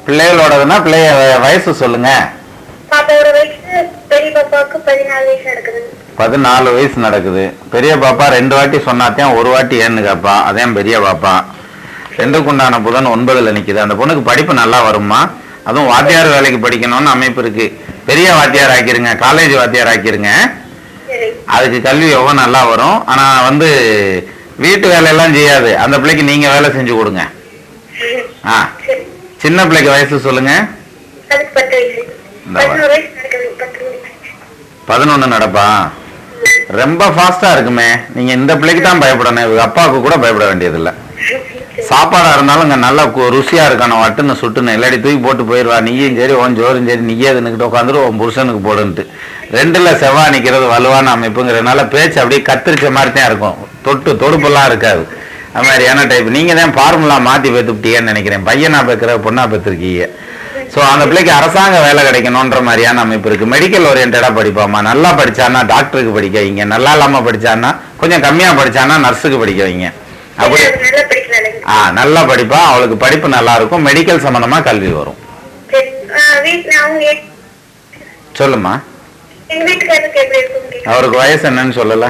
பிள்ளைகளோடதுன்னா பிள்ளைய வயசு சொல்லுங்க. 14 வயசு நடக்குது. பெரிய பாப்பா 2 வாட்டி சொன்னாத்தான் 1 வாட்டி ஏன்னு கேப்பா. அதே பெரிய பாப்பா 2க்கு உண்டான புதன் 9ல நிக்குது. அந்த பொண்ணுக்கு படிப்பு நல்லா வருமா? அதுவும் வாத்தியார் வேலைக்கு படிக்கணும்னு அமைப்பு இருக்கு. பெரிய வாத்தியார் ஆக்கிருங்க, காலேஜ் வாத்தியார் ஆக்கிருங்க. அதுக்கு கல்வி எவ்வளவு நல்லா வரும். ஆனா வீட்டு வேலையெல்லாம் செய்யாது. அந்த பிள்ளைக்கு நீங்க வேலை செஞ்சு கொடுங்க. சின்ன பிள்ளைக்கு வயசு சொல்லுங்க. 11 நடப்பா. ரொம்ப ஃபாஸ்டா இருக்குமே. நீங்க இந்த பிள்ளைக்கு தான் பயப்படணும், அப்பாவுக்கு கூட பயப்பட வேண்டியதில்லை. சாப்பாடா இருந்தாலும் இங்க நல்லா ருசியா இருக்கணும். வட்டுன்னு சுட்டுன்னு இல்லாடி தூக்கி போட்டு போயிடுவா. நீயும் சரி உன் ஜோரும் சரி நீயே நின்னுக்கிட்டு உட்காந்துட்டு உன் புருஷனுக்கு போடுன்ட்டு. 2ல செவ்வாய் நிக்கிறது வலுவான அமைப்புங்கிறதுனால பேச்சு அப்படியே கத்திரிச்ச மாதிரி தான் இருக்கும். தொடுப்பெல்லாம் இருக்காது. அது மாதிரியான டைப். நீங்க தான் ஃபார்முலா மாத்தி பேத்துட்டீங்கன்னு நினைக்கிறேன். பையனா பேக்கிற பொண்ணா பேத்திருக்கீங்க. ஸோ அந்த பிள்ளைக்கு அரசாங்க வேலை கிடைக்கணுன்ற மாதிரியான அமைப்பு இருக்கு. மெடிக்கல் ஓரியன்டா படிப்பாமா. நல்லா படிச்சான்னா டாக்டருக்கு படிக்க வைங்க, நல்லா இல்லாம படிச்சான்னா கொஞ்சம் கம்மியா படிச்சான்னா நர்ஸுக்கு படிக்க வைங்க. அப்படி நல்லா படிப்பா, அவளுக்கு படிப்பு நல்லா இருக்கும், மெடிக்கல் சம்பந்தமா கல்வி வரும். சொல்லுமா. அவருக்கு வயசு என்னன்னு சொல்லல?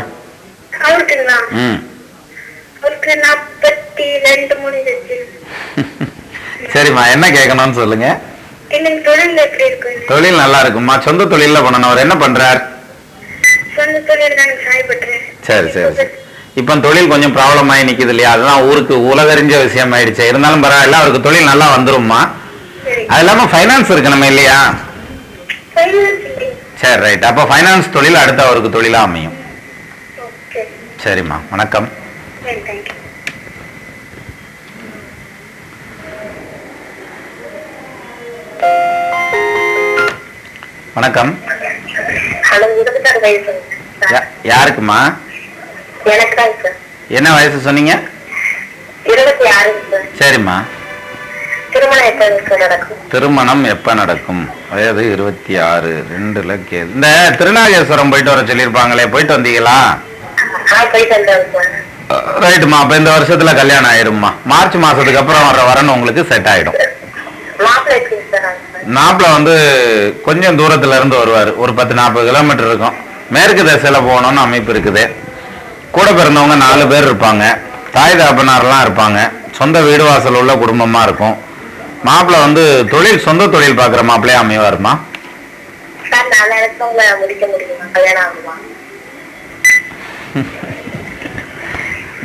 சரிம்மா, என்ன கேட்கணும்னு சொல்லுங்க. தொழில் நல்லா இருக்குமா? சொந்த தொழில பண்ணணும். அவர் என்ன பண்றார்? சரி சரி சரி. இப்ப தொழில் கொஞ்சம் ப்ராப்ளம் ஆகி நிக்குது இல்லையா? அதுதான் ஊருக்கு உலகறிஞ்ச விஷயம் ஆயிடுச்சு. இருந்தாலும் பரவாயில்ல, அவருக்கு தொழில் நல்லா வந்துரும்மா. அது இல்லாம ஃபைனான்ஸ் இருக்கு நம்ம இல்லையா? சரி ரைட். அப்ப ஃபைனான்ஸ் தொழில் அடுத்து அவருக்கு தொழிலா அமையும். சரிம்மா, வணக்கம். வணக்கம். யாருக்குமா? என்ன வயசு சொன்னீங்க? சரிம்மா. திருமணம் எப்ப நடக்கும்? வயது 26. 2ல கேது. இந்த திருநாகேஸ்வரம் போயிட்டு வர சொல்லியிருப்பாங்களே, போயிட்டு வந்தீங்களா? ரைட்டுமா. அப்ப இந்த வருஷத்துல கல்யாணம் ஆயிரும்மா. மார்ச் மாசத்துக்கு அப்புறம் வர வரணும் உங்களுக்கு செட் ஆயிடும். மாப்பிள்ள கொஞ்சம் தூரத்துல இருந்து வருவாரு. ஒரு 10-40 கிலோமீட்டர் இருக்கும். மேற்கு திசையில போகணும்னு அமைப்பு இருக்குது. கூட பிறந்தவங்க 4 பேர் இருப்பாங்க. தாய் தகப்பனார்லாம் இருப்பாங்க. சொந்த வீடு வாசல் உள்ள குடும்பமா இருக்கும். மாப்பிள்ள தொழில், சொந்த தொழில் பாக்குற மாப்பிள்ளையா அமைவாருமா?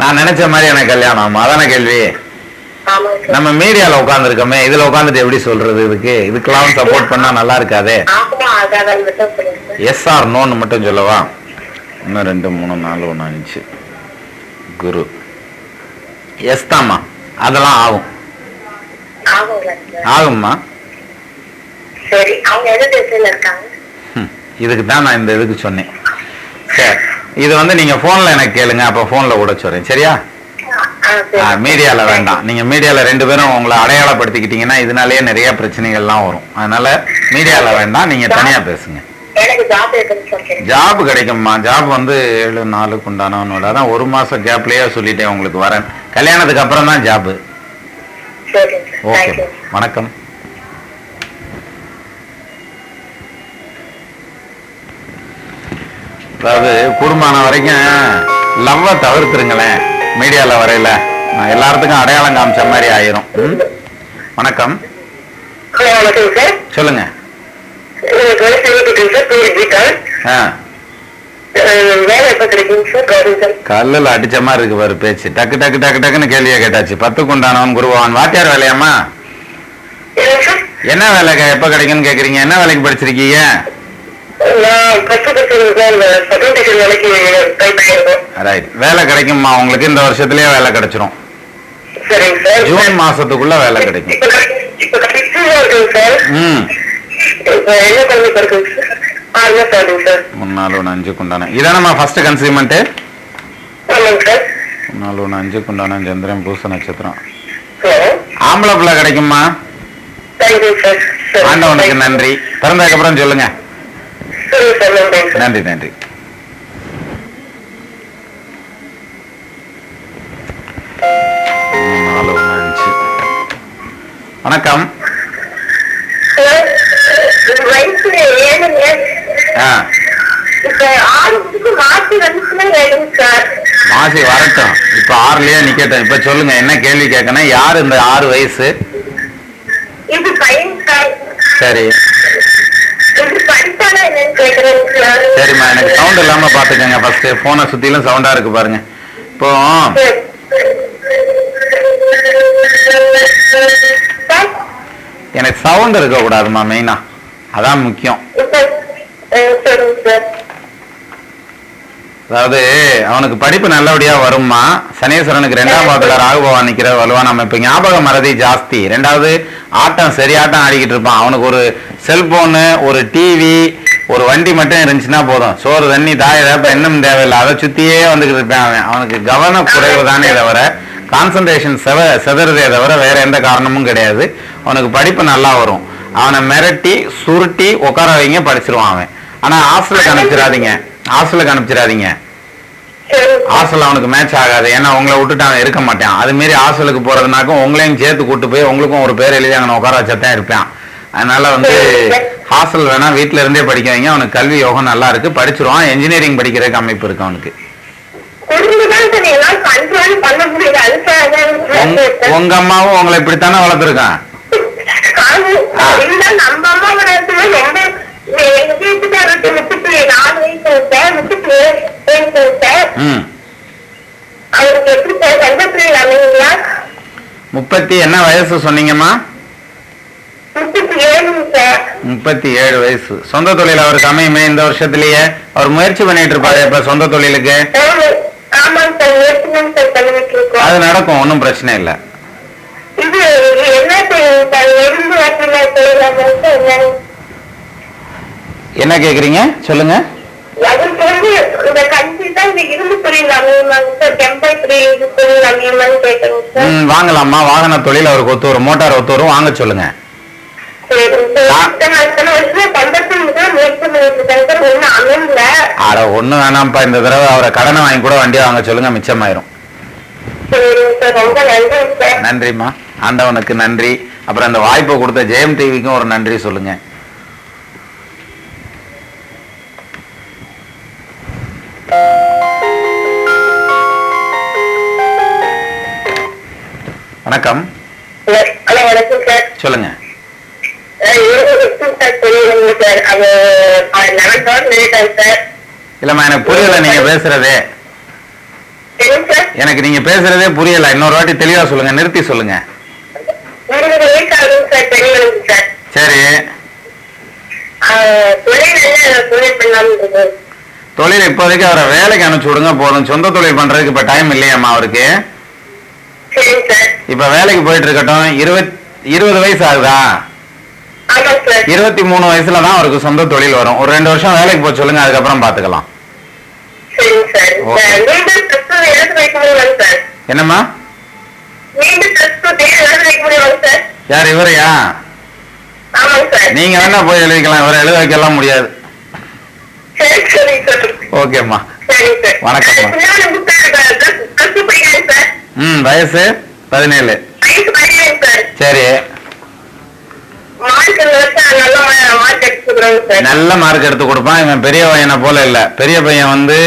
நான் நினைச்ச மாதிரி எனக்கு கல்யாணம் ஆமா? அதான கேள்வி. நம்ம மீடியால உட்கார்ந்து இருக்கோமே, இதுல உட்காந்துட்டு எப்படி சொல்றது? இதுக்கெல்லாம் சப்போர்ட் பண்ணா நல்லா இருக்காதே. எஸ் ஆர் நோன்னு மட்டும் சொல்லவா? 1 2 3 4 1 5 குரு. எஸ் தாம்மா, அதெல்லாம் ஆகும். ஆகும்மா. இதுக்கு தான் நான் இந்த இதுக்கு சொன்னேன். சரி, இது நீங்க போன்ல எனக்கு கேளுங்க, அப்ப போன்ல கூட சொல்றேன். சரியா? மீடியால வேண்டாம். நீங்க மீடியால 2 பேரும் உங்களை அடையாளப்படுத்திக்கிட்டீங்கன்னா இதனாலேயே நிறைய பிரச்சனைகள்லாம் வரும். அதனால மீடியால வேண்டாம், நீங்க தனியா பேசுங்க. ஜாப் கிடைக்கும்மா. ஜாப் 7-4 உண்டானவனோட அதான் 1 மாசம் கேப்லயே சொல்லிட்டேன் உங்களுக்கு வரேன். கல்யாணத்துக்கு அப்புறம் தான் ஜாப். ஓகே, வணக்கம். அதாவது கூடுமான வரைக்கும் லவ்வ தவிர்த்துருங்களேன். மீடியால வரையில நான் எல்லாத்துக்கும் அடையாளம் காமிச்ச மாதிரி ஆயிரும். வணக்கம். சொல்லுங்க. கல்லுல அடிச்ச மாதிரி இருக்கு பாரு பேச்சு. டக்கு டக்கு டக்கு டக்குன்னு கேள்வியை கேட்டாச்சு. 10க்கு உண்டானவன் குருபவான். வாத்தியார் வேலையாமா? என்ன வேலை எப்ப கிடைக்கும்னு கேக்குறீங்க? என்ன வேலைக்கு படிச்சிருக்கீங்க? வேலை கிடைக்கும்மா உங்களுக்கு. இந்த வருஷத்துலயே வேலை கிடைச்சிரும். ஜூன் மாசத்துக்குள்ள வேலை கிடைக்கும். 3-4-1-5 உண்டான இதானம்மா ஃபர்ஸ்ட் கன்சீவ்மெண்ட். 3-4-1-5 உண்டான சந்திரன் பூச நட்சத்திரம். ஆம்பளை பிள்ளை கிடைக்குமா? ஆண்டவனுக்கு நன்றி. பிறந்ததுக்கு அப்புறம் சொல்லுங்க. நன்றி நன்றி. வணக்கம். மாசி வரட்டும். இப்ப 6லயே நிக்கட்டும். இப்ப சொல்லுங்க, என்ன கேள்வி கேட்கணும்? யாரு இந்த 6 வயசு? சரி சரிம்மா, எனக்கு சவுண்ட் இல்லாம பாத்துக்கங்க. ஃபர்ஸ்ட் போனை சுத்திலும் சவுண்டா இருக்கு பாருங்க. இப்போ எனக்கு சவுண்ட் இருக்க கூடாதுமா, மெயினா அதான் முக்கியம். அதாவது அவனுக்கு படிப்பு நல்லபடியா வருமா? சனீஸ்வரனுக்கு 2ஆம் பாவத்துல ராகு பகவான் நிக்கிற வலுவான அமைப்பு. ஞாபக மறதி ஜாஸ்தி. 2வது ஆட்டம், சரியாட்டம் ஆடிக்கிட்டு இருப்பான். அவனுக்கு ஒரு செல்போனு, ஒரு டிவி, ஒரு வண்டி மட்டும் இருந்துச்சுன்னா போதும். சோறு தண்ணி தாய் ஏதாவது இன்னும் தேவையில்லை. அதை சுத்தியே வந்துகிட்டு இருப்பான். அவனுக்கு கவன குறைவு தானே தவிர, கான்சன்ட்ரேஷன் செதறதே தவிர வேற எந்த காரணமும் கிடையாது. அவனுக்கு படிப்பு நல்லா வரும். அவனை மிரட்டி சுருட்டி உட்கார வைங்க, படிச்சிருவான் அவன். ஆனா ஹாஸ்டலுக்கு அனுப்பிச்சிடாதீங்க, ஹாஸ்டலுக்கு அனுப்பிச்சிடாதீங்க. ஹாஸ்டல் அவனுக்கு மேட்ச் ஆகாது. ஏன்னா உங்களை விட்டுட்டு அவன் இருக்க மாட்டான். அது மாரி ஹாஸ்டலுக்கு போறதுனாக்கும் உங்களையும் சேர்த்து கூட்டு போய் உங்களுக்கும் ஒரு பேர் எழுதி அங்கே உட்கார வச்சத்தான் இருப்பான். அதனால வந்து ஹாஸ்டல் வேணா, வீட்டுல இருந்தே படிக்க வைங்க. அவனுக்கு கல்வி யோகம் நல்லா இருக்கு, படிச்சிருவான். என்ஜினியரிங் படிக்கிறதுக்கு அமைப்பு இருக்கு அவனுக்கு. உங்க அம்மாவும் உங்களை இப்படித்தானே வளர்த்துருக்கான். என்ன வயசு சொன்னீங்கம்மா? 37 வயசு. சொந்த தொழில் அவருக்கு அமையுமே இந்த வருஷத்திலேயே? அவர் முயற்சி பண்ணிட்டு இருப்பாரு இப்ப சொந்த தொழிலுக்கு. அது நடக்கும், ஒன்னும் பிரச்சனை இல்ல. என்ன கேக்குறீங்க சொல்லுங்க. வாங்கலாமா, வாகன தொழில் அவருக்கு ஒத்து வரும், மோட்டார் ஒத்து வரும், வாங்க சொல்லுங்க. அட ஒண்ணு வேணாம்ப்பா, இந்த தடவை அவரை கடனை வாங்கி கூட வண்டியை வாங்க சொல்லுங்க, மிச்சமாயிரும். நன்றிம்மா, ஆண்டவனுக்கு நன்றி. அப்புறம் அந்த வாய்ப்பை கொடுத்த ஜெயம் டிவிக்கும் ஒரு நன்றி சொல்லுங்க. வணக்கம். சொல்லுங்க. இல்லம்மா, எனக்கு புரியல நீங்க பேசுறதே. எனக்கு நீங்க பேசுறதே புரியல. இன்னொரு வாட்டி தெளிவா சொல்லுங்க, நிறுத்தி சொல்லுங்க. சரி, தொழில் இப்போதைக்கு அவரை வேலைக்கு அனுப்பிச்சு விடுங்க போதும். சொந்த தொழில் பண்றதுக்கு இப்ப டைம் இல்லையாம்மா அவருக்கு. இப்ப வேலைக்கு போயிட்டு இருக்கட்டும். 20 வயசு ஆகுதா? 23 வயசுலதான் அவருக்கு சொந்த தொழில் வரும். ஒரு 2 வருஷம் வேலைக்கு போக சொல்லுங்க, அதுக்கப்புறம் பாத்துக்கலாம். என்னம்மா? யார் இவரையா? நீங்க வேணா போய் எழுதிக்கலாம், இவரை எழுத வைக்கலாம் முடியாது. ஓகேம்மா, வணக்கம்மா. வயசு 17. சரி, நல்ல மார்க் எடுத்து கொடுப்பான். இவன் பெரிய பையனை போல இல்ல. பெரிய பையன் வந்து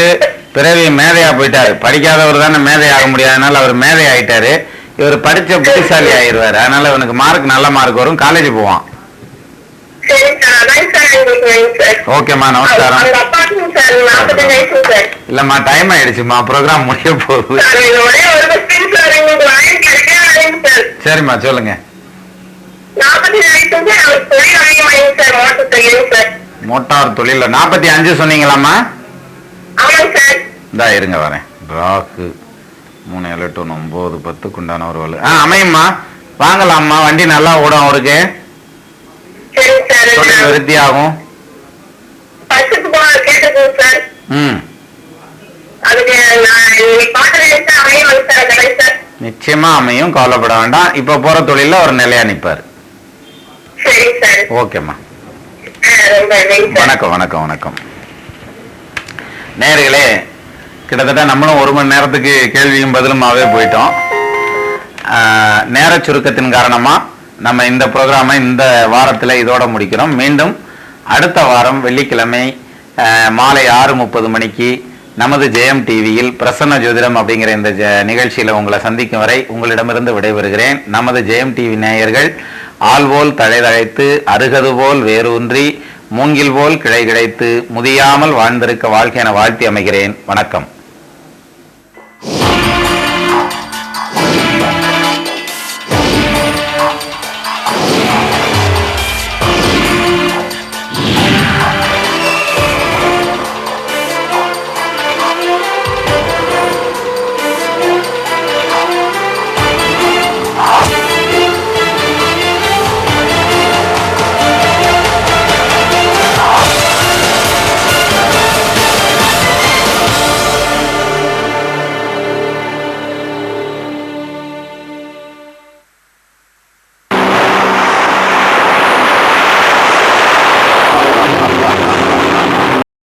பிறவி மேதையா போயிட்டாரு. படிக்காதவர் தானே மேதை ஆக முடியாது, அதனால அவர் மேதை ஆயிட்டாரு. இவர் படிச்ச புத்திசாலி ஆயிடுவாரு. அதனால இவனுக்கு மார்க் நல்ல மார்க் வரும், காலேஜ் போவான். ஓகேம்மா, நமஸ்காரம். இல்லம்மா, டைம் ஆயிடுச்சுமா, ப்ரோக்ராம் முடிய போகுது. சரிம்மா, சொல்லுங்க. மோட்டார் தொழில் 45 சொன்னீங்களாம்மா? இந்தா இருங்க வரேன். ராக்கு 3 7 8 9 10 குண்டான ஒரு வலு அமையும்மா. வாங்கலாம்மா, வண்டி நல்லா ஓடும் அவருக்கு, தொழில் விருத்தி ஆகும். நிச்சயமா அமையும், கவலைப்பட வேண்டாம். இப்ப போற தொழில ஒரு நிலையா நிப்பாரு. ஓகேம்மா, வணக்கம் வணக்கம் வணக்கம். நேயர்களே, கிட்டத்தட்ட நம்மளும் 1 மணி நேரத்துக்கு கேள்வியும் பதிலுமாவே போயிட்டோம். நேர சுருக்கத்தின் காரணமா நம்ம இந்த ப்ரோக்ராமை இந்த வாரத்துல இதோட முடிக்கிறோம். மீண்டும் அடுத்த வாரம் வெள்ளிக்கிழமை மாலை 6:30 மணிக்கு நமது ஜெயம் டிவியில் பிரசன்ன ஜோதிடம் அப்படிங்கிற இந்த நிகழ்ச்சியில உங்களை சந்திக்கும் வரை உங்களிடமிருந்து விடைபெறுகிறேன். நமது ஜெயம் டிவி நேயர்கள் ஆள்போல் தழைதழைத்து அருகது போல் வேரூன்றி மூங்கில் போல் கிளை கிடைத்து முதியாமல் வாழ்ந்திருக்க வாழ்க்கை என வாழ்த்தி அமைகிறேன். வணக்கம்.